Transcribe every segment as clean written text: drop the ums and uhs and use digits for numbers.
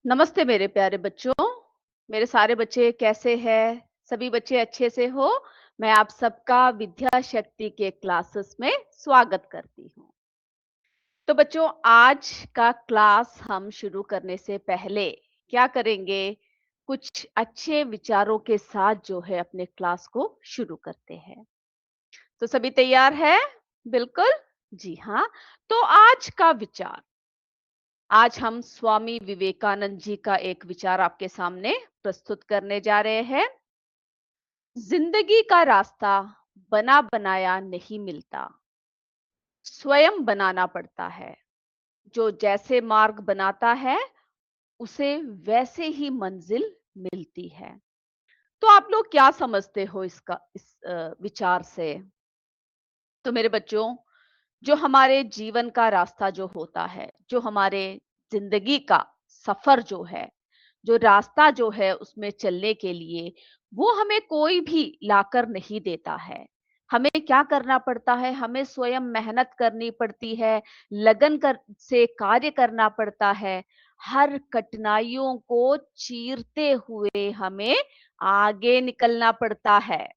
नमस्ते मेरे प्यारे बच्चों। मेरे सारे बच्चे कैसे हैं? सभी बच्चे अच्छे से हो? मैं आप सबका विद्या शक्ति के क्लासेस में स्वागत करती हूँ। तो बच्चों, आज का क्लास हम शुरू करने से पहले क्या करेंगे? कुछ अच्छे विचारों के साथ जो है अपने क्लास को शुरू करते हैं। तो सभी तैयार है? बिल्कुल? जी हाँ। तो आज का विचार, आज हम स्वामी विवेकानंद जी का एक विचार आपके सामने प्रस्तुत करने जा रहे हैं। जिंदगी का रास्ता बना बनाया नहीं मिलता, स्वयं बनाना पड़ता है। जो जैसे मार्ग बनाता है, उसे वैसे ही मंजिल मिलती है। तो आप लोग क्या समझते हो इस विचार से? तो मेरे बच्चों, जो हमारे जीवन का रास्ता जो होता है, जो हमारे जिंदगी का सफर जो है, जो रास्ता जो है उसमें चलने के लिए वो हमें कोई भी लाकर नहीं देता है। हमें क्या करना पड़ता है? हमें स्वयं मेहनत करनी पड़ती है, लगन कर से कार्य करना पड़ता है। हर कठिनाइयों को चीरते हुए हमें आगे निकलना पड़ता है।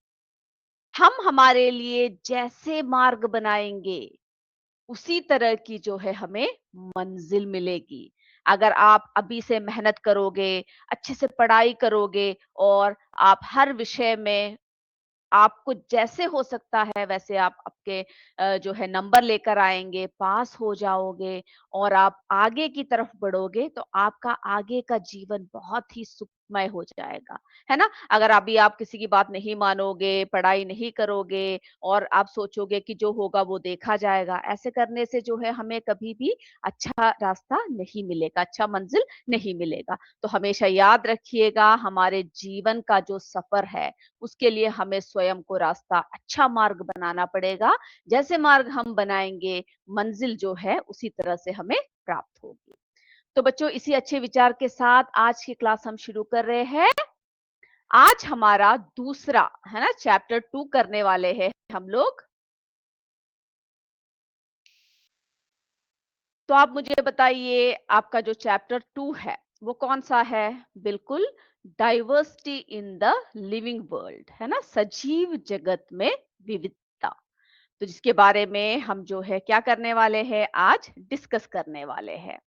हम हमारे लिए जैसे मार्ग बनाएंगे, उसी तरह की जो है हमें मंजिल मिलेगी। अगर आप अभी से मेहनत करोगे, अच्छे से पढ़ाई करोगे और आप हर विषय में आपको जैसे हो सकता है वैसे आप आपके जो है नंबर लेकर आएँगे, पास हो जाओगे और आप आगे की तरफ बढ़ोगे, तो आपका आगे का जीवन बहुत ही सुखमय हो जाएगा, है ना? अगर अभी आप किसी की बात नहीं मानोगे, पढ़ाई नहीं करोगे और आप सोचोगे कि जो होगा वो देखा जाएगा, ऐसे करने से जो है हमें कभी भी अच्छा रास्ता नहीं मिलेगा, अच्छा मंजिल नहीं मिलेगा। तो हमेशा याद रखिएगा, हमारे जीवन का जो सफर है, उसके लिए हमें स्वयं को रास्ता अच्छा मार्ग बनाना पड़ेगा। जैसे मार्ग हम बनाएँगे, मंजिल जो है उसी तरह से हमें प्राप्त होगी। तो बच्चों, इसी अच्छे विचार के साथ आज की क्लास हम शुरू कर रहे हैं। आज हमारा दूसरा, है ना, चैप्टर 2 करने वाले हैं हम लोग। तो आप मुझे बताइए, आपका जो चैप्टर 2 है, वो कौन-सा है? बिल्कुल, diversity in the living world, है ना? सजीव जगत में विविधता। तो जिसके बारे में हम जो है क्या करने वाले हैं, आज डिस्कस करने वाले हैं।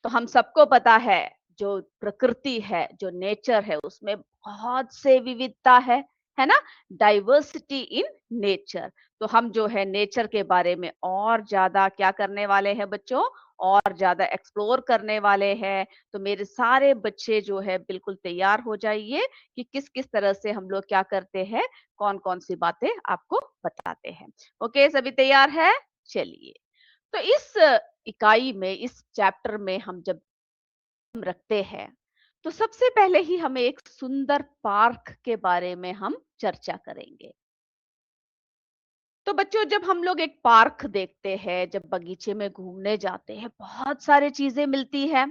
तो हम सबको पता है, जो प्रकृति है, जो नेचर है, उसमें बहुत से विविधता है ना? Diversity in nature. तो हम जो है नेचर के बारे में और ज्यादा क्या करने वाले हैं बच्चों? और ज्यादा एक्सप्लोर करने वाले हैं। तो मेरे सारे बच्चे जो है बिल्कुल तैयार हो जाइए कि किस किस तरह से हम लोग क्या करते हैं, कौन कौन सी बातें आपको बताते हैं। ओके, सभी तैयार है? चलिए। तो इस इकाई में, इस चैप्टर में हम जब हम रखते हैं, तो सबसे पहले ही हमें एक सुंदर पार्क के बारे में हम चर्चा करेंगे। तो बच्चों, जब हम लोग एक पार्क देखते हैं, जब बगीचे में घूमने जाते हैं, बहुत सारी चीजें मिलती है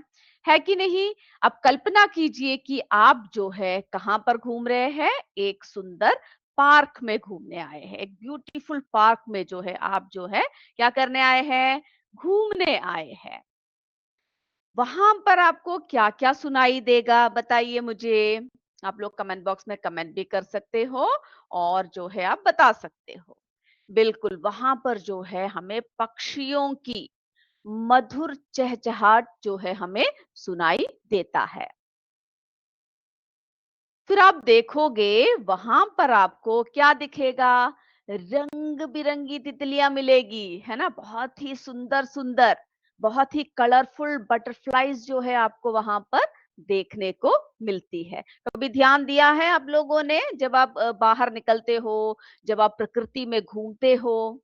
कि नहीं? अब कल्पना कीजिए कि आप जो है कहाँ पर घूम रहे हैं? एक सुंदर पार्क में घूमने आए हैं। एक ब्यूटीफुल पार्क में जो है आप जो है क्या करने आए हैं? घूमने आए हैं। वहां पर आपको क्या-क्या सुनाई देगा, बताइए मुझे। आप लोग कमेंट बॉक्स में कमेंट भी कर सकते हो और जो है आप बता सकते हो। बिल्कुल, वहां पर जो है हमें पक्षियों की मधुर चहचहाट जो है हमें सुनाई देता है। फिर आप देखोगे वहां पर आपको क्या दिखेगा? रंग बिरंगी तितलियां मिलेगी, है ना? बहुत ही सुंदर सुंदर, बहुत ही कलरफुल बटरफ्लाईज जो है आपको वहां पर देखने को मिलती है। कभी ध्यान दिया है आप लोगों ने, जब आप बाहर निकलते हो, जब आप प्रकृति में घूमते हो,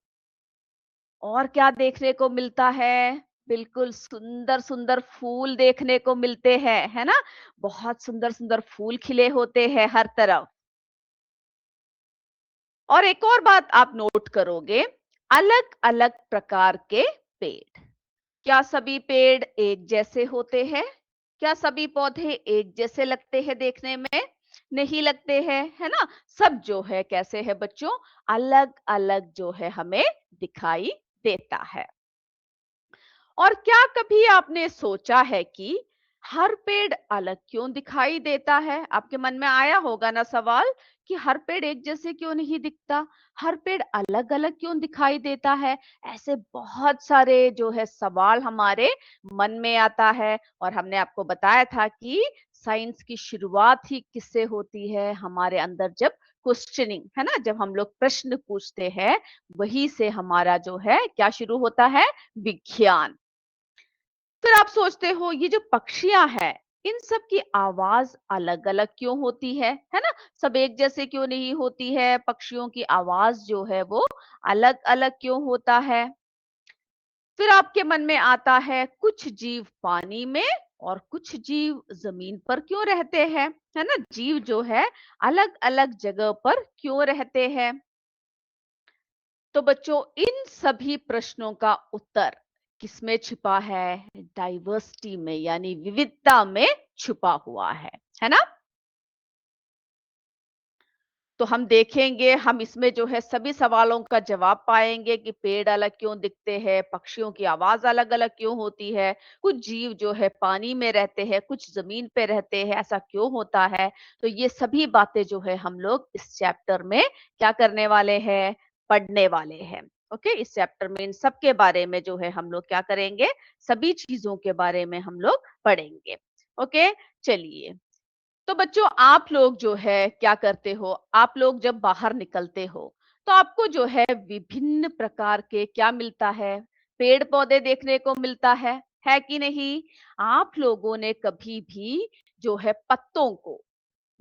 और क्या देखने को मिलता है? बिल्कुल सुंदर-सुंदर फूल देखने को मिलते हैं, है ना? बहुत सुंदर-सुंदर फूल खिले होते हैं हर तरफ। और एक और बात आप नोट करोगे, अलग-अलग प्रकार के पेड़। क्या सभी पेड़ एक जैसे होते हैं? क्या सभी पौधे एक जैसे लगते हैं देखने में? नहीं लगते हैं, है ना? सब जो है कैसे है बच्चों? अलग-अलग जो है हमें दिखाई देता है। और क्या कभी आपने सोचा है कि हर पेड़ अलग क्यों दिखाई देता है? आपके मन में आया होगा ना सवाल कि हर पेड़ एक जैसे क्यों नहीं दिखता? हर पेड़ अलग-अलग क्यों दिखाई देता है? ऐसे बहुत सारे जो है सवाल हमारे मन में आता है और हमने आपको बताया था कि साइंस की शुरुआत ही किससे होती है? हमारे अंदर जब क्वेश्चनिंग, है ना? जब हम लोग प्रश्न पूछते हैं, वहीं से हमारा जो है क्या शुरू होता है? विज्ञान। फिर आप सोचते हो ये जो पक्षियां हैं इन सब की आवाज अलग-अलग क्यों होती है ना? सब एक जैसे क्यों नहीं होती है? पक्षियों की आवाज जो है वो अलग-अलग क्यों होता है? फिर आपके मन में आता है कुछ जीव पानी में और कुछ जीव जमीन पर क्यों रहते हैं? है ना? जीव जो है अलग-अलग जगह पर क्यों रहते हैं? तो बच्चों इन सभी प्रश्नों का उत्तर किसमें छिपा है? डाइवर्सिटी में यानी विविधता में छुपा हुआ है ना? तो हम देखेंगे हम इसमें जो है सभी सवालों का जवाब पाएंगे कि पेड़ अलग क्यों दिखते हैं, पक्षियों की आवाज अलग-अलग क्यों होती है, कुछ जीव जो है पानी में रहते हैं, कुछ जमीन पे रहते हैं, ऐसा क्यों होता है? तो ये सभी बातें जो है हम लोग इस चैप्टर में क्या करने वाले हैं? पढ़ने वाले हैं। ओके, इस चैप्टर में इन सब के बारे में जो है हम लोग क्या करेंगे? सभी चीजों के बारे में हम लोग पढ़ेंगे। ओके, चलिए। तो बच्चों आप लोग जो है क्या करते हो? आप लोग जब बाहर निकलते हो, तो आपको जो है विभिन्न प्रकार के क्या मिलता है? पेड़-पौधे देखने को मिलता है कि नहीं? आप लोगों ने कभी भी जो है पत्तों को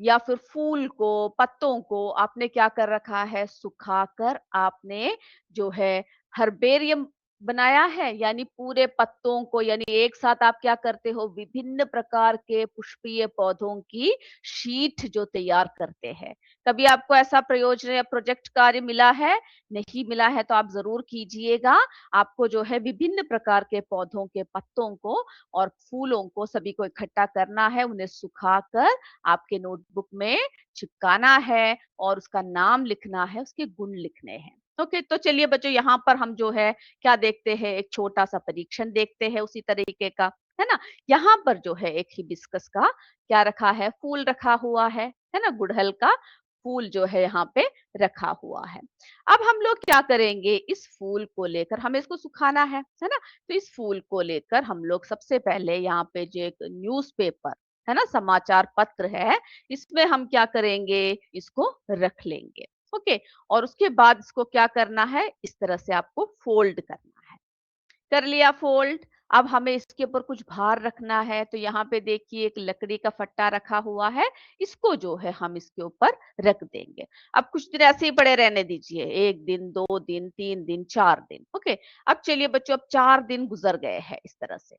या फिर फूल को, पत्तों को आपने क्या कर रखा है? सुखाकर आपने जो है हर्बेरियम बनाया है? यानी पूरे पत्तों को यानी एक साथ आप क्या करते हो? विभिन्न प्रकार के पुष्पीय पौधों की शीट जो तैयार करते हैं। कभी आपको ऐसा प्रयोजन या प्रोजेक्ट कार्य मिला है? नहीं मिला है तो आप ज़रूर कीजिएगा। आपको जो है विभिन्न प्रकार के पौधों के पत्तों को और फूलों को सभी को इकट्ठा करना है, उन्हें सुखाकर आपके नोटबुक में चिपकाना है और उसका नाम लिखना है, उसके गुण लिखने हैं। ओके, तो चलिए बच्चों यहाँ पर हम जो है क्या देखते हैं, एक छोटा-सा परीक्षण देखते हैं उसी तरीके का, है ना? यहाँ पर जो है एक हिबिस्कस का क्या रखा है, फूल रखा हुआ है ना? गुड़हल का फूल जो है यहाँ पे रखा हुआ है। अब हम लोग क्या करेंगे, इस फूल को लेकर हमें इसको सुखाना है ना? तो इस फूल को लेकर हम लोग सबसे पहले यहाँ पे जो एक न्यूज़पेपर है ना, समाचार पत्र है, इसमें हम क्या करेंगे, इसको रख लेंगे। ओके, और उसके बाद इसको क्या करना है, इस तरह से आपको फ़ोल्ड करना है। कर लिया फ़ोल्ड, अब हमें इसके ऊपर कुछ भार रखना है, तो यहाँ पे देखिए एक लकड़ी का फट्टा रखा हुआ है, इसको जो है हम इसके ऊपर रख देंगे। अब कुछ दिन ऐसे ही पड़े रहने दीजिए, 1 दिन, 2 दिन, 3 दिन, 4 दिन, ओके। अब चलिए बच्चों, अब 4 दिन गुज़र गए हैं इस तरह से।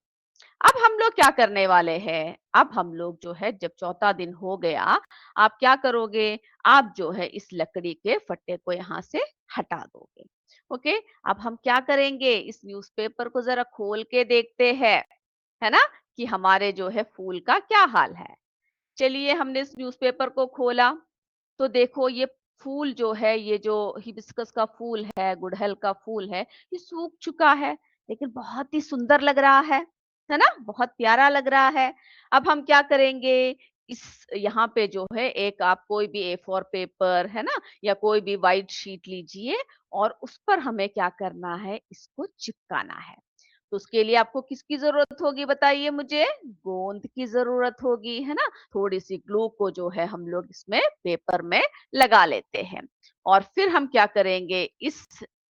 अब हम लोग क्या करने वाले हैं? अब हम लोग जो है जब चौथा दिन हो गया, आप क्या करोगे? आप जो है इस लकड़ी के फट्टे को यहाँ से हटा दोगे। ओके, अब हम क्या करेंगे? इस न्यूज़पेपर को ज़रा खोल के देखते हैं, है ना? कि हमारे जो है फूल का क्या हाल है। चलिए हमने इस न्यूज़पेपर को खोला, तो देखो ये फूल जो है, ये जो हिबिस्कस का फूल है, गुड़हल का फूल है, ये सूख चुका है, लेकिन बहुत ही सुंदर लग रहा है ना? बहुत प्यारा लग रहा है। अब हम क्या करेंगे, इस यहाँ पे जो है एक आप कोई भी A4 पेपर है ना, या कोई भी व्हाइट शीट लीजिए और उस पर हमें क्या करना है, इसको चिपकाना है। तो उसके लिए आपको किसकी ज़रूरत होगी बताइए मुझे? गोंद की ज़रूरत होगी, है ना? थोड़ी-सी ग्लू को जो है हम लोग इसमें पेपर में लगा लेते हैं और फिर हम क्या करेंगे, इस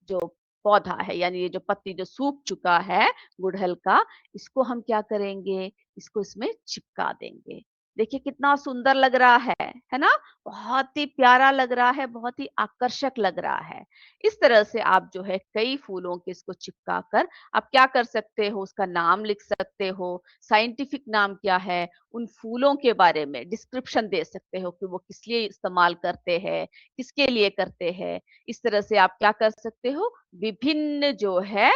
जो पौधा है यानी ये जो पत्ती जो सूख चुका है गुड़हल का, इसको हम क्या करेंगे, इसको इसमें चिपका देंगे। देखिए कितना सुंदर लग रहा है ना? बहुत ही प्यारा लग रहा है, बहुत ही आकर्षक लग रहा है। इस तरह से आप जो है कई फूलों के इसको चिपका कर आप क्या कर सकते हो, उसका नाम लिख सकते हो, साइंटिफिक नाम क्या है, उन फूलों के बारे में डिस्क्रिप्शन दे सकते हो कि वो किस लिए इस्तेमाल करते हैं, किसके लिए करते हैं। इस तरह से आप क्या कर सकते हो, विभिन्न जो है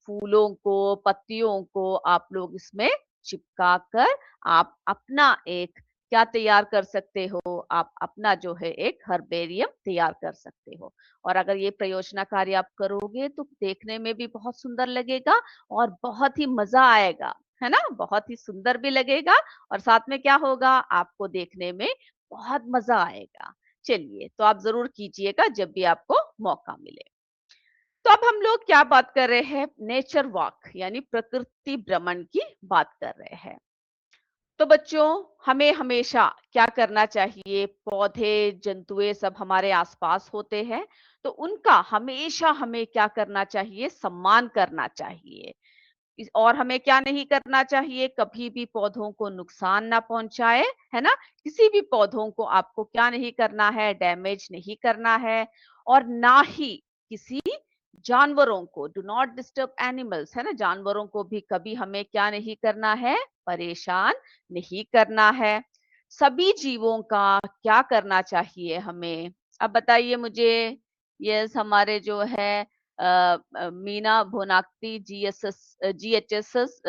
फूलों को, पत्तियों को आप लोग इसमें चिपका कर आप अपना एक क्या तैयार कर सकते हो, आप अपना जो है एक हर्बेरियम तैयार कर सकते हो। और अगर ये प्रयोजना कार्य आप करोगे तो देखने में भी बहुत सुंदर लगेगा और बहुत ही मजा आएगा। है ना? बहुत ही सुंदर भी लगेगा और साथ में क्या होगा आपको देखने में बहुत मज़ा आएगा। चलिए, तो आप ज़रूर कीजिएगा जब भी आपको मौका मिले। तो अब हम लोग क्या बात कर रहे हैं? नेचर वॉक यानी प्रकृति भ्रमण की बात कर रहे हैं। तो बच्चों हमें हमेशा क्या करना चाहिए? पौधे, जंतुएं सब हमारे आसपास होते हैं, तो उनका हमेशा हमें क्या करना चाहिए? सम्मान करना चाहिए। और हमें क्या नहीं करना चाहिए? कभी भी पौधों को नुकसान ना पहुंचाए, है ना? किसी भी पौधों को आपको क्या नहीं करना है? डैमेज नहीं करना है और ना ही किसी जानवरों को डू नॉट डिस्टर्ब एनिमल्स, है ना? जानवरों को भी कभी हमें क्या नहीं करना है? परेशान नहीं करना है। सभी जीवों का क्या करना चाहिए हमें? अब बताइए मुझे। यस, हमारे जो है मीना भोनाक्ति जीएचएसएस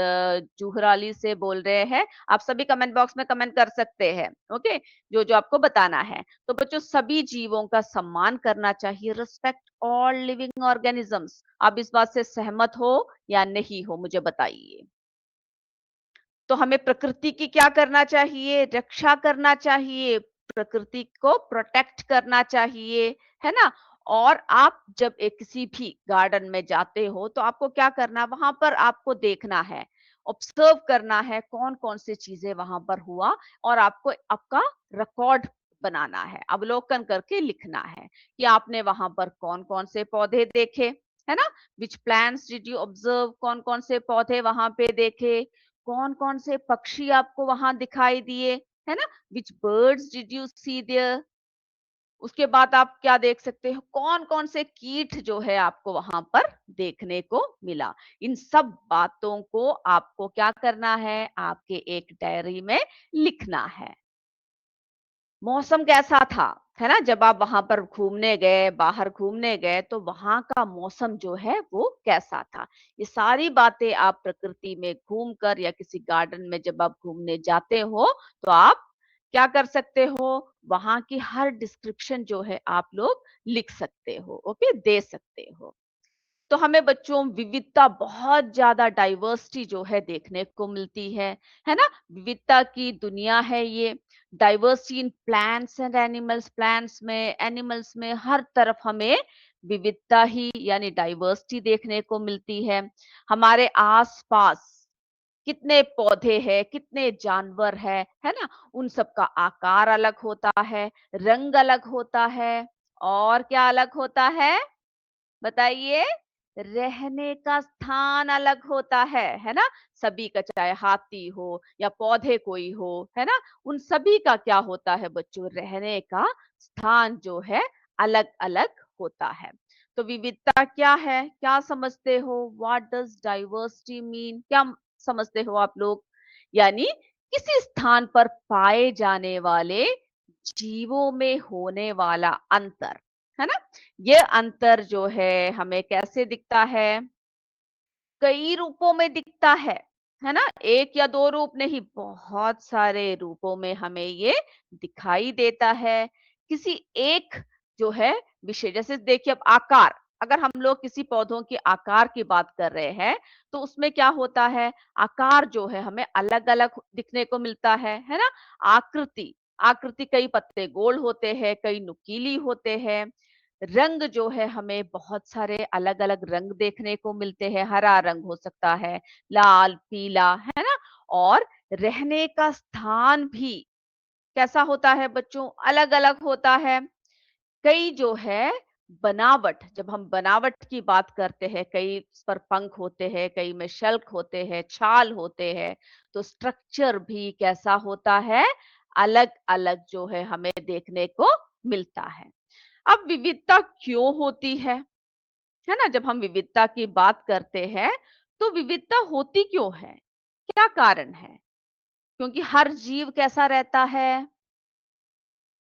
जुहराली से बोल रहे हैं। आप सभी कमेंट बॉक्स में कमेंट कर सकते हैं। ओके, जो जो आपको बताना है। तो बच्चों सभी जीवों का सम्मान करना चाहिए। Respect all living organisms. आप इस बात से सहमत हो या नहीं हो मुझे बताइए। तो हमें प्रकृति की क्या करना चाहिए? रक्षा करना चाहिए, प्रकृति को प्रोटेक्ट करना चाहिए, है ना? और आप जब एक किसी भी गार्डन में जाते हो तो आपको क्या करना है? वहां पर आपको देखना है, ऑब्जर्व करना है कौन कौन सी चीजें वहां पर हुआ और आपको आपका रिकॉर्ड बनाना है, अवलोकन करके लिखना है कि आपने वहां पर कौन कौन से पौधे देखे, है ना? Which plants did you observe? कौन कौन से पौधे वहां पे देखे? कौन-कौन से पक्षी आपको वहां दिखाई दिए, है ना? Which birds did you see there? उसके बाद आप क्या देख सकते हो? कौन-कौन से कीट जो है आपको वहां पर देखने को मिला? इन सब बातों को आपको क्या करना है? आपके एक डायरी में लिखना है। मौसम कैसा था, है ना? जब आप वहां पर घूमने गए, बाहर घूमने गए, तो वहां का मौसम जो है वो कैसा था? ये सारी बातें आप प्रकृति में घूमकर या किसी गार्डन में जब आप घूमने जाते हो, तो आप क्या कर सकते हो? वहां की हर डिस्क्रिप्शन जो है आप लोग लिख सकते हो, ओके? दे सकते हो। तो हमें बच्चों विविधता बहुत ज्यादा डाइवर्सिटी जो है देखने को मिलती है ना? विविधता की दुनिया है ये। Diversity in plants and animals, plants में, एनिमल्स में, हर तरफ हमें विविधता ही यानी डाइवर्सिटी देखने को मिलती है। हमारे आसपास कितने पौधे हैं, कितने जानवर है ना? उन सब का आकार अलग होता है, रंग अलग होता है और क्या अलग होता है? बताइए। रहने का स्थान अलग होता है ना? सभी का, चाहे हाथी हो या पौधे कोई हो, है ना? उन सभी का क्या होता है बच्चों? रहने का स्थान जो है अलग अलग होता है। तो विविधता क्या है? क्या समझते हो? What does diversity mean? क्या समझते हो आप लोग? यानी किसी स्थान पर पाए जाने वाले जीवों में होने वाला अंतर, है ना? ये अंतर जो है हमें कैसे दिखता है? कई रूपों में दिखता है ना? एक या दो रूप नहीं, बहुत सारे रूपों में हमें ये दिखाई देता है। किसी एक जो है विषय, जैसे देखिए अब आकार, अगर हम लोग किसी पौधों के आकार की बात कर रहे हैं, तो उसमें क्या होता है? आकार जो है हमें अलग-अलग दिखने को मिलता है ना? आकृति, आकृति कई पत्ते गोल होते हैं, कई नुकीली होते हैं। रंग जो है हमें बहुत सारे अलग-अलग रंग देखने को मिलते हैं, हरा रंग हो सकता है, लाल, पीला, है ना? और रहने का स्थान भी कैसा होता है बच्चों? अलग-अलग होता है। कई जो है बनावट, जब हम बनावट की बात करते हैं, कई पर पंख होते हैं, कई में शल्क होते हैं, छाल होते हैं, तो स्ट्रक्चर भी कैसा होता है? अलग-अलग जो है हमें देखने को मिलता है। अब विविधता क्यों होती है ना? जब हम विविधता की बात करते हैं, तो विविधता होती क्यों है? क्या कारण है? क्योंकि हर जीव कैसा रहता है?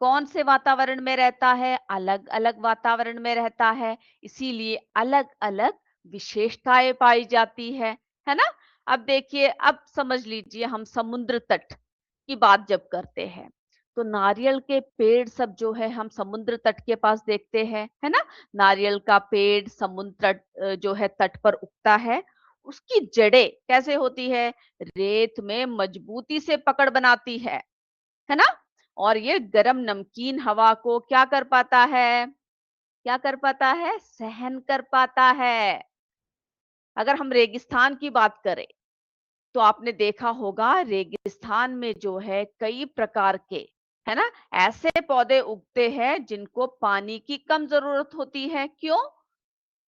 कौन से वातावरण में रहता है? अलग-अलग वातावरण में रहता है, इसीलिए अलग-अलग विशेषताएं पाई जाती है ना? अब देखिए, अब समझ लीजिए हम समुद्र तट की बात जब करते हैं, तो नारियल के पेड़ सब जो है हम समुद्र तट के पास देखते हैं, है ना? नारियल का पेड़ समुद्र तट जो है तट पर उगता है। उसकी जड़ें कैसे होती है? रेत में मजबूती से पकड़ बनाती है ना? और ये गरम नमकीन हवा को क्या कर पाता है? क्या कर पाता है? सहन कर पाता है। अगर हम रेगिस्तान की बात करें, तो आपने देखा होगा रेगिस्तान में जो है कई प्रकार के, है ना, ऐसे पौधे उगते हैं जिनको पानी की कम ज़रूरत होती है। क्यों?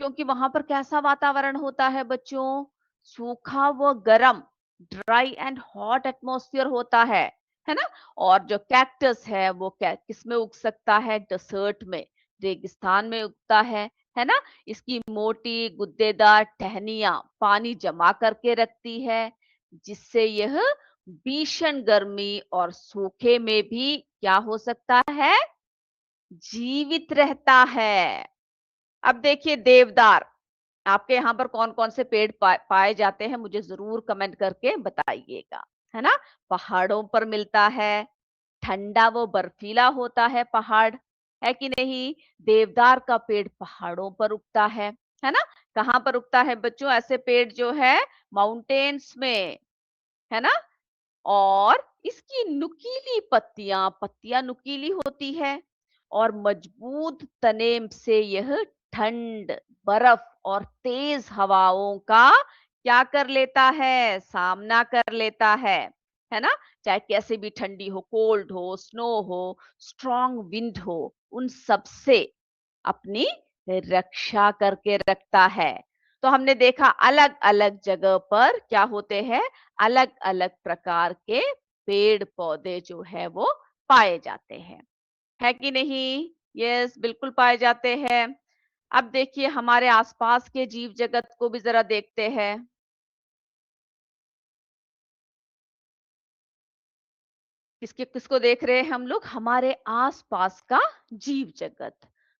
क्योंकि वहां पर कैसा वातावरण होता है बच्चों? सूखा व गर्म, ड्राई एंड हॉट एटमॉस्फेयर होता है ना? और जो कैक्टस है वो किस में उग सकता है? डेजर्ट में, रेगिस्तान में उगता है ना? इसकी मोटी गुद्देदार टहनियां पानी जमा करके रखती है, जिससे यह भीषण गर्मी और सूखे में भी क्या हो सकता है? जीवित रहता है। अब देखिए देवदार, आपके यहाँ पर कौन-कौन से पेड़ पाए जाते हैं मुझे ज़रूर कमेंट करके बताइएगा, है ना? पहाड़ों पर मिलता है, ठंडा व बर्फीला होता है पहाड़, है कि नहीं? देवदार का पेड़ पहाड़ों पर उगता है ना? कहाँ पर उगता है बच्चों ऐसे पेड़ जो है? माउंटेन्स में, है ना? और इसकी नुकीली पत्तियां पत्तियां नुकीली होती है और मजबूत तने से यह ठंड, बर्फ और तेज हवाओं का क्या कर लेता है? सामना कर लेता है ना? चाहे कैसे भी ठंडी हो, कोल्ड हो, स्नो हो, स्ट्रॉन्ग विंड हो, उन सब से अपनी रक्षा करके रखता है। तो हमने देखा अलग-अलग जगह पर क्या होते हैं, अलग-अलग प्रकार के पेड़-पौधे जो है वो पाए जाते हैं, है कि नहीं? यस, बिल्कुल पाए जाते हैं। अब देखिए हमारे आसपास के जीव जगत को भी ज़रा देखते हैं। किसको देख रहे हैं हम लोग? हमारे आसपास का जीव जगत।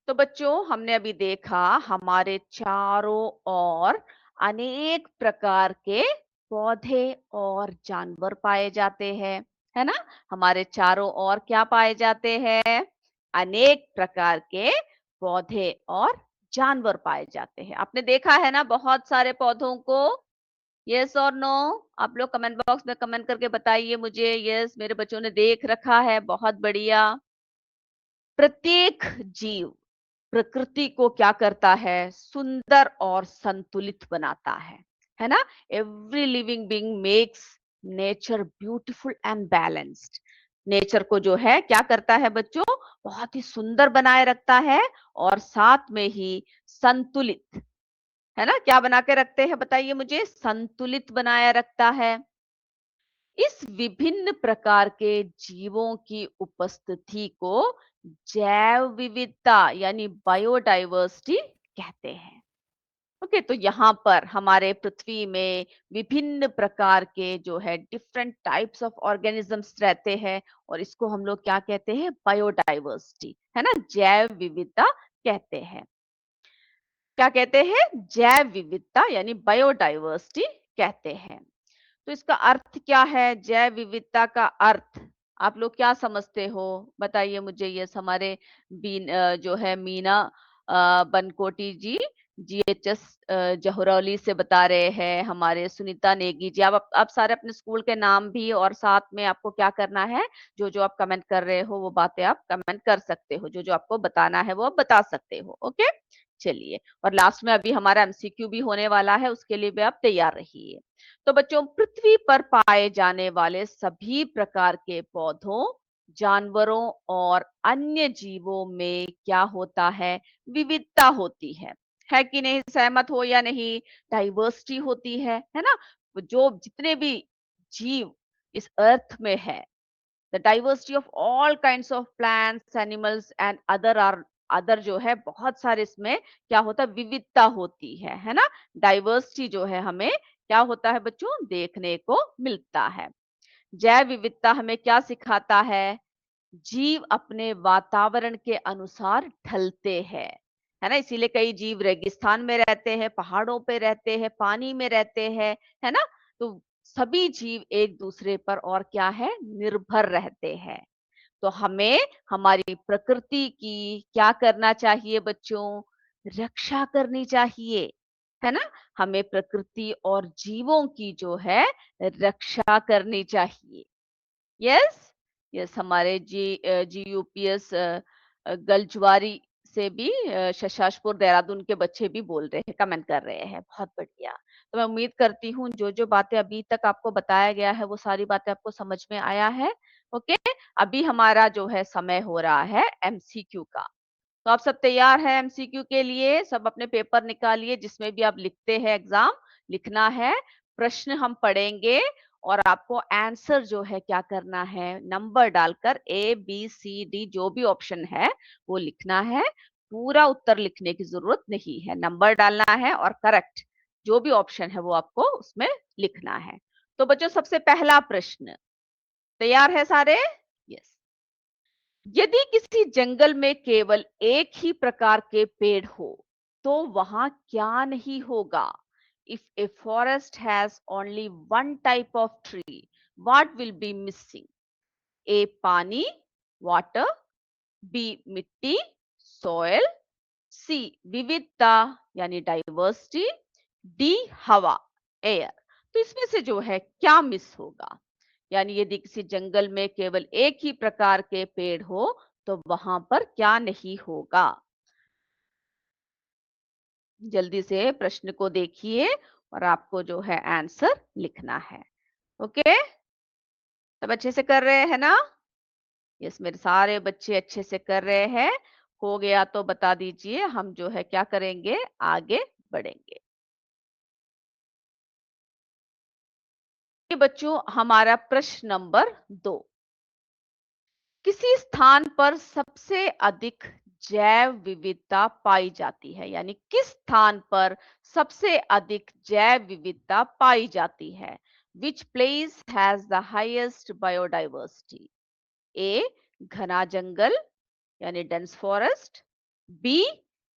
तो बच्चों हमने अभी देखा हमारे चारों ओर अनेक प्रकार के पौधे और जानवर पाए जाते हैं, है ना? हमारे चारों ओर क्या पाए जाते हैं? अनेक प्रकार के पौधे और जानवर पाए जाते हैं। आपने देखा है ना बहुत सारे पौधों को? यस और नो? आप लोग कमेंट बॉक्स में कमेंट करके बताइए मुझे। यस, मेरे बच्चों ने देख रखा है, बहुत बढ़िया। प्रत्येक जीव प्रकृति को क्या करता है? सुंदर और संतुलित बनाता है ना? Every living being makes nature beautiful and balanced. Nature को जो है क्या करता है बच्चों? बहुत ही सुंदर बनाए रखता है और साथ में ही संतुलित, है ना? क्या बना के रखते हैं बताइए मुझे? संतुलित बनाया रखता है। इस विभिन्न प्रकार के जीवों की उपस्थिति को जैव विविधता यानी बायोडाइवर्सिटी कहते हैं। ओके, तो यहाँ पर हमारे पृथ्वी में विभिन्न प्रकार के जो है डिफरेंट टाइप्स ऑफ ऑर्गेनिजम्स रहते हैं और इसको हम लोग क्या कहते हैं? बायोडाइवर्सिटी, है ना? जैव विविधता कहते हैं। क्या कहते हैं? जैव विविधता यानी बायोडाइवर्सिटी कहते हैं। तो इसका अर्थ क्या है? जैव विविधता का अर्थ आप लोग क्या समझते हो? बताइए मुझे। ये हमारे जो है मीना बनकोटी जी जीएचएस जहरौली से बता रहे हैं। हमारे सुनीता नेगी जी, आप सारे अपने स्कूल के नाम भी और साथ में आपको क्या करना है, जो जो आप कमेंट कर रहे हो वो बातें आप कमेंट कर सकते हो, जो जो आपको बताना है वो आप बता सकते हो। ओके, चलिए। और लास्ट में अभी हमारा एमसीक्यू भी होने वाला है, उसके लिए भी आप तैयार रहिए। तो बच्चों पृथ्वी पर पाए जाने वाले सभी प्रकार के पौधों, जानवरों और अन्य जीवों में क्या होता है? विविधता होती है कि नहीं? सहमत हो या नहीं? डाइवर्सिटी होती है ना? जो जितने भी जीव इस अर्थ में है, the diversity of all kinds of plants animals and other जो है बहुत सारे इसमें क्या होता है? विविधता होती है ना? डाइवर्सिटी जो है हमें क्या होता है बच्चों? देखने को मिलता है। जैव विविधता हमें क्या सिखाता है? जीव अपने वातावरण के अनुसार ढलते हैं, है ना? इसीलिए कई जीव रेगिस्तान में रहते हैं, पहाड़ों पे रहते हैं, पानी में रहते हैं, है ना? तो सभी जीव एक दूसरे पर और क्या है? निर्भर रहते हैं। तो हमें हमारी प्रकृति की क्या करना चाहिए बच्चों? रक्षा करनी चाहिए। है ना? हमें प्रकृति और जीवों की जो है रक्षा करनी चाहिए। यस, यस हमारे जीयूपीएस गलज्वारी से भी शशाशपुर देहरादून के बच्चे भी बोल रहे हैं, कमेंट कर रहे हैं। बहुत बढ़िया। तो मैं उम्मीद करती हूँ जो-जो बातें अभी तक आपको बताया गया है, वो सारी बातें आपको समझ में आया है। ओके? अभी हमारा जो है समय हो रहा है एमसीक्यू का। तो आप सब तैयार हैं एमसीक्यू के लिए? सब अपने पेपर निकालिए जिसमें भी आप लिखते हैं एग्ज़ाम, लिखना है। प्रश्न हम पढ़ेंगे और आपको आंसर जो है क्या करना है, नंबर डालकर ए, बी, सी, डी जो भी ऑप्शन है, वो लिखना है। पूरा उत्तर लिखने की ज़रूरत नहीं है, नंबर डालना है और करेक्ट जो भी ऑप्शन है वो आपको उसमें लिखना है। तो बच्चों सबसे पहला प्रश्न, तैयार है सारे? यस। यदि किसी जंगल में केवल एक ही प्रकार के पेड़ हो तो वहां क्या नहीं होगा? If a forest has only one type of tree what will be missing? A पानी, वाटर, बी मिट्टी, सॉइल, सी विविधता यानी डाइवर्सिटी, डी हवा, एयर। तो इसमें से जो है क्या मिस होगा? यानी यदि किसी जंगल में केवल एक ही प्रकार के पेड़ हो तो वहां पर क्या नहीं होगा? जल्दी से प्रश्न को देखिए और आपको जो है आंसर लिखना है। ओके, सब अच्छे से कर रहे हैं ना? यस, मेरे सारे बच्चे अच्छे से कर रहे हैं। हो गया तो बता दीजिए, हम जो है क्या करेंगे, आगे बढ़ेंगे। ये बच्चों हमारा प्रश्न नंबर 2, किसी स्थान पर सबसे अधिक जैव विविधता पाई जाती है, यानी किस स्थान पर सबसे अधिक जैव विविधता पाई जाती है? Which place has the highest biodiversity? A घना जंगल यानी डेंस फॉरेस्ट, बी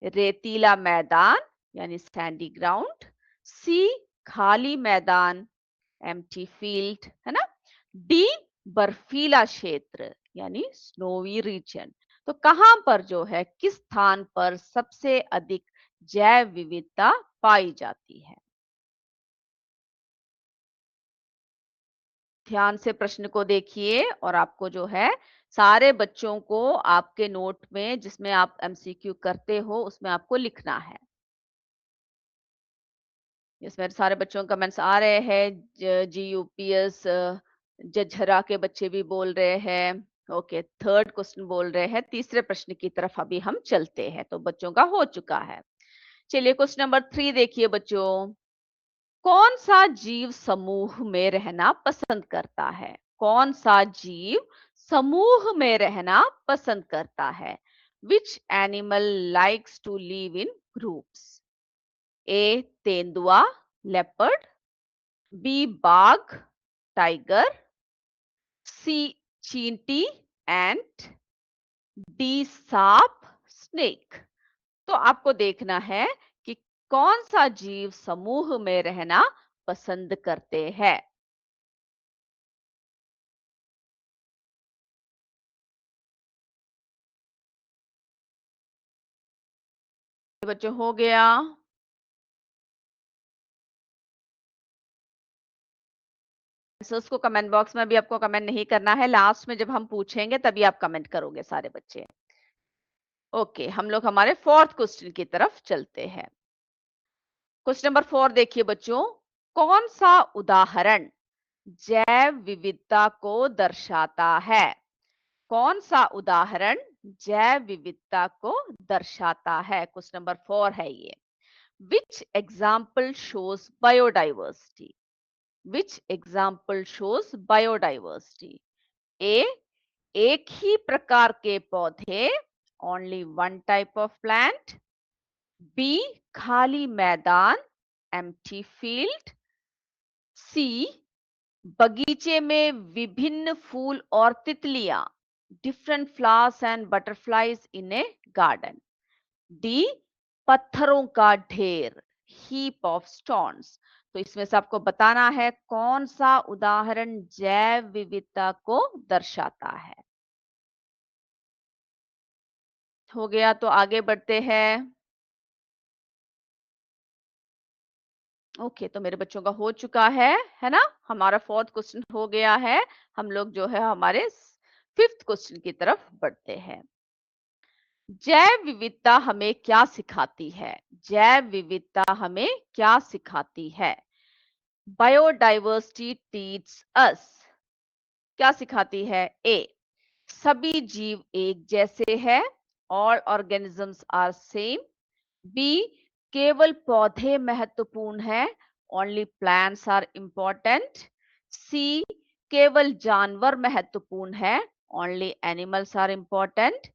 रेतीला मैदान यानी सैंडी ग्राउंड, सी खाली मैदान एम्प्टी फील्ड, है ना, डी बर्फीला क्षेत्र यानी स्नोवी रीजन। तो कहां पर जो है किस स्थान पर सबसे अधिक जैव विविधता पाई जाती है? ध्यान से प्रश्न को देखिए और आपको जो है सारे बच्चों को आपके नोट में जिसमें आप एमसीक्यू करते हो उसमें आपको लिखना है। इसमें सारे बच्चों का कमेंट्स आ रहे हैं। जीयूपीएस झज्झरा के बच्चे भी बोल रहे हैं। ओके, थर्ड क्वेश्चन बोल रहे हैं। तीसरे प्रश्न की तरफ अभी हम चलते हैं, तो बच्चों का हो चुका है। चलिए क्वेश्चन नंबर 3 देखिए बच्चों। कौन सा जीव समूह में रहना पसंद करता है? कौन सा जीव समूह में रहना पसंद करता है? Which animal likes to live in groups? A तेंदुआ लेपर्ड, बी बाघ टाइगर, सी चींटी एंट, डी सांप स्नेक। तो आपको देखना है कि कौन सा जीव समूह में रहना पसंद करते हैं। बच्चों हो गया? आंसर्स को कमेंट बॉक्स में भी आपको कमेंट नहीं करना है, लास्ट में जब हम पूछेंगे तभी आप कमेंट करोगे सारे बच्चे। ओके, हम लोग हमारे फोर्थ क्वेश्चन की तरफ चलते हैं। क्वेश्चन नंबर 4 देखिए बच्चों। कौन सा उदाहरण जैव विविधता को दर्शाता है? कौन सा उदाहरण जैव विविधता को दर्शाता है? क्वेश्चन नंबर 4 है ये। Which example shows biodiversity? Which example shows biodiversity? A एक ही प्रकार के पौधे only one type of plant, B खाली मैदान एम्प्टी फील्ड, सी बगीचे में विभिन्न फूल और तितलियां different flowers and butterflies in A garden, D पत्थरों का ढेर हीप ऑफ स्टोन्स। तो इसमें से आपको बताना है कौन सा उदाहरण जैव विविधता को दर्शाता है। हो गया तो आगे बढ़ते हैं। ओके, तो मेरे बच्चों का हो चुका है ना? हमारा 4th क्वेश्चन हो गया है। हम लोग जो है हमारे 5th क्वेश्चन की तरफ बढ़ते हैं। जैव विविधता हमें क्या सिखाती है? जैव विविधता हमें क्या सिखाती है? बायोडाइवर्सिटी टीच अस, क्या सिखाती है? ए, सभी जीव एक जैसे हैं, all organisms are same. B, केवल पौधे महत्वपूर्ण हैं, only plants are important. C, केवल जानवर महत्वपूर्ण है, only animals are important.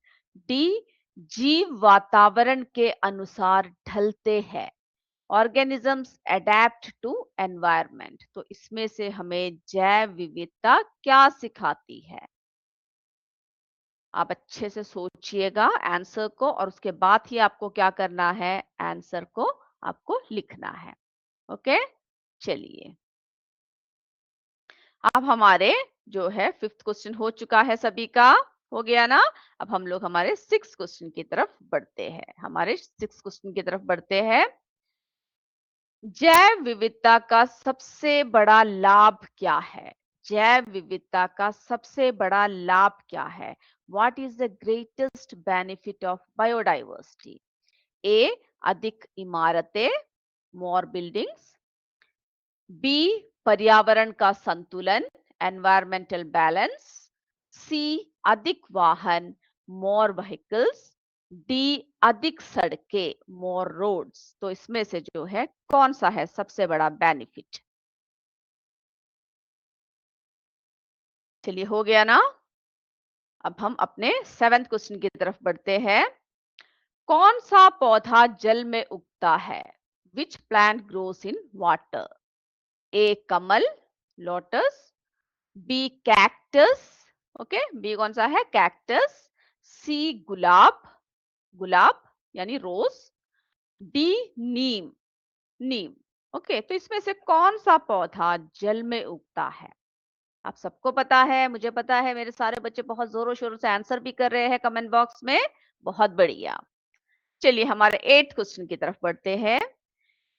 D, जीव वातावरण के अनुसार ढलते हैं, ऑर्गेनिजम्स अडेप्ट टू एनवायरनमेंट। तो इसमें से हमें जैव विविधता क्या सिखाती है? आप अच्छे से सोचिएगा आंसर को, और उसके बाद ही आपको क्या करना है, आंसर को आपको लिखना है। ओके, चलिए अब हमारे जो है 5th क्वेश्चन हो चुका है, सभी का हो गया ना? अब हम लोग हमारे 6th क्वेश्चन की तरफ बढ़ते हैं। हमारे 6th क्वेश्चन की तरफ बढ़ते हैं। जैव विविधता का सबसे बड़ा लाभ क्या है? जैव विविधता का सबसे बड़ा लाभ क्या है? What is the greatest benefit of biodiversity? A, अधिक इमारतें, मोर बिल्डिंग्स। बी, पर्यावरण का संतुलन, एनवायरमेंटल बैलेंस। सी, अधिक वाहन, मोर व्हीकल्स। डी, अधिक सड़कें, मोर रोड्स। तो इसमें से जो है कौन सा है सबसे बड़ा बेनिफिट? चलिए हो गया ना? अब हम अपने 7th क्वेश्चन की तरफ बढ़ते हैं। कौन सा पौधा जल में उगता है? Which plant grows in water? A, कमल, lotus. B, cactus. Okay, B कौन सा है? कैक्टस। सी, गुलाब, गुलाब यानी रोज। डी, नीम, नीम। ओके, तो इसमें से कौन सा पौधा जल में उगता है? आप सबको पता है, मुझे पता है, मेरे सारे बच्चे बहुत जोरों शोरों से आंसर भी कर रहे हैं कमेंट बॉक्स में। बहुत बढ़िया। चलिए हमारे 8th क्वेश्चन की तरफ बढ़ते हैं।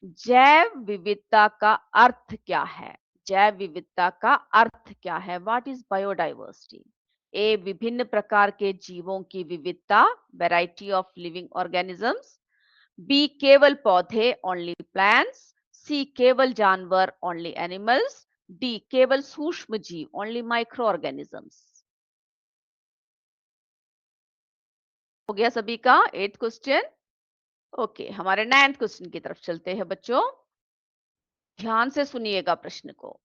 जैव विविधता का अर्थ क्या है? जैव विविधता का अर्थ क्या है? What is biodiversity? ए, विभिन्न प्रकार के जीवों की विविधता, variety of living organisms. B, केवल पौधे, ओनली प्लांट्स। सी, केवल जानवर, ओनली एनिमल्स। डी, केवल सूक्ष्म जीव, ओनली माइक्रो ऑर्गेनिजम्स। हो गया सभी का 8th क्वेश्चन। ओके, हमारे 9th क्वेश्चन की तरफ चलते हैं बच्चों। ध्यान से सुनिएगा प्रश्न को।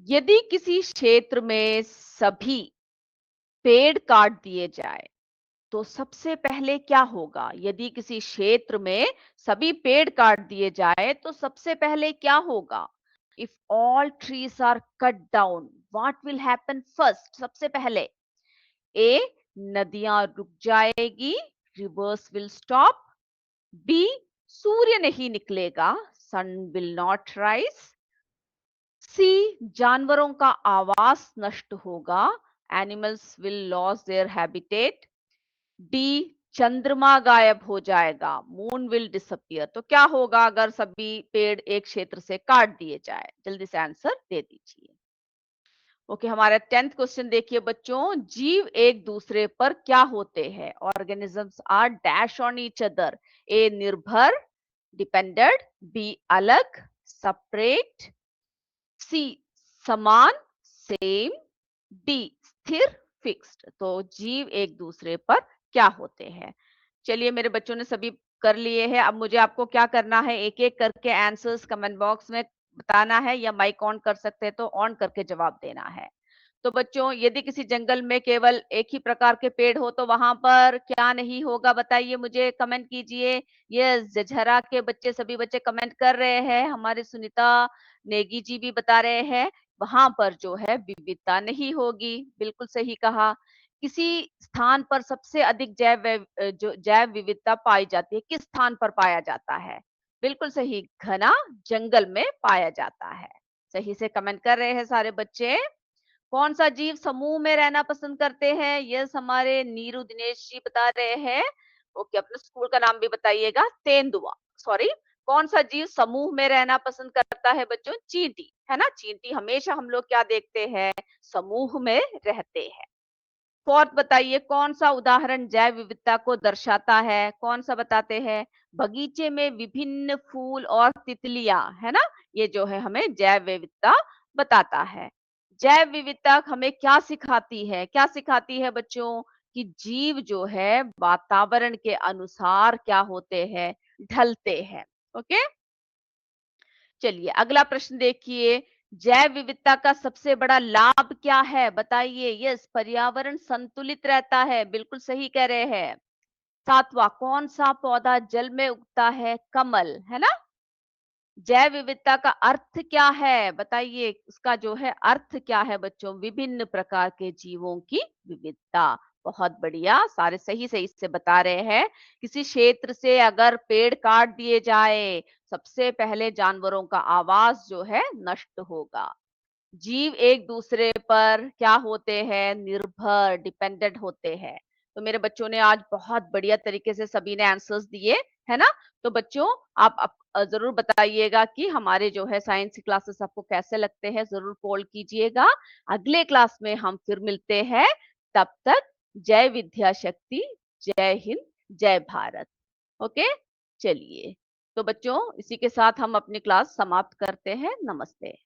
यदि किसी क्षेत्र में सभी पेड़ काट दिए जाए तो सबसे पहले क्या होगा? यदि किसी क्षेत्र में सभी पेड़ काट दिए जाए तो सबसे पहले क्या होगा? If all trees are cut down, what will happen first? सबसे पहले ए, नदियां रुक जाएगी, रिवर्स विल स्टॉप। बी, सूर्य नहीं निकलेगा, sun will not rise. C, जानवरों का आवास नष्ट होगा, animals will loss their habitat. D, चंद्रमा गायब हो जाएगा, मून विल डिसअपियर। तो क्या होगा अगर सभी पेड़ एक क्षेत्र से काट दिए जाए? जल्दी से आंसर दे दीजिए। ओके, हमारा 10th क्वेश्चन देखिए बच्चों। जीव एक दूसरे पर क्या होते हैं? Organisms are dash on each other. A, निर्भर, डिपेंडेंट। बी, अलग, सेपरेट। सी, समान, सेम। डी, स्थिर, फिक्स्ड। तो जीव एक दूसरे पर क्या होते हैं? चलिए मेरे बच्चों ने सभी कर लिए हैं। अब मुझे आपको क्या करना है, एक एक करके आंसर्स कमेंट बॉक्स में बताना है, या माइक ऑन कर सकते हैं तो ऑन करके जवाब देना है। तो बच्चों, यदि किसी जंगल में केवल एक ही प्रकार के पेड़ हो तो वहां पर क्या नहीं होगा? बताइए मुझे, कमेंट कीजिए। ये झझरा के बच्चे, सभी बच्चे कमेंट कर रहे हैं। हमारे सुनीता नेगी जी भी बता रहे हैं वहां पर जो है विविधता नहीं होगी। बिल्कुल सही कहा। किसी स्थान पर सबसे अधिक जो जैव विविधता पाई जाती है, किस स्थान पर पाया जाता है? बिल्कुल सही, घना जंगल में पाया जाता है। सही से कमेंट कर रहे हैं सारे बच्चे। कौन सा जीव समूह में रहना पसंद करते हैं? यस, हमारे नीरू दिनेश जी बता रहे हैं। ओके, अपने स्कूल का नाम भी बताइएगा। तेंदुआ, सॉरी, कौन-सा जीव समूह में रहना पसंद करता है बच्चों? चींटी, है ना? चींटी हमेशा हम लोग क्या देखते हैं? समूह में रहते हैं। फोर्थ बताइए कौन-सा उदाहरण जैव विविधता को दर्शाता है? कौन-सा बताते हैं? बगीचे में विभिन्न फूल और तितलियाँ, है ना? ये जो है हमें जैव विविधता बताता है। जैव विविधता हमें क्या सिखाती है? क्या सिखाती है बच्चों? कि जीव जो है वातावरण के अनुसार क्या होते हैं? ढलते हैं। ओके? चलिए अगला प्रश्न देखिए, जैव विविधता का सबसे बड़ा लाभ क्या है? बताइए। यस, पर्यावरण संतुलित रहता है, बिल्कुल सही कह रहे हैं। सातवां, कौन सा पौधा जल में उगता है? कमल, है ना? जैव विविधता का अर्थ क्या है? बताइए, उसका जो है अर्थ क्या है बच्चों? विभिन्न प्रकार के जीवों की विविधता। बहुत बढ़िया, सारे सही सही से बता रहे हैं। किसी क्षेत्र से अगर पेड़ काट दिए जाए, सबसे पहले जानवरों का आवास जो है नष्ट होगा। जीव एक दूसरे पर क्या होते हैं? निर्भर, डिपेंडेंट होते हैं। तो मेरे बच्चों ने आज बहुत बढ़िया तरीके से सभी ने आंसर्स दिए, है ना? तो बच्चों आप ज़रूर बताइएगा कि हमारे जो है साइंस की क्लासेस आपको कैसे लगते हैं, ज़रूर पोल कीजिएगा। अगले क्लास में हम फिर मिलते हैं, तब तक जय विद्या शक्ति, जय हिंद, जय भारत। ओके? चलिए, तो बच्चों इसी के साथ हम अपनी क्लास समाप्त करते हैं। नमस्ते।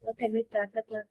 तो फिर भी क्या-क्या क्लास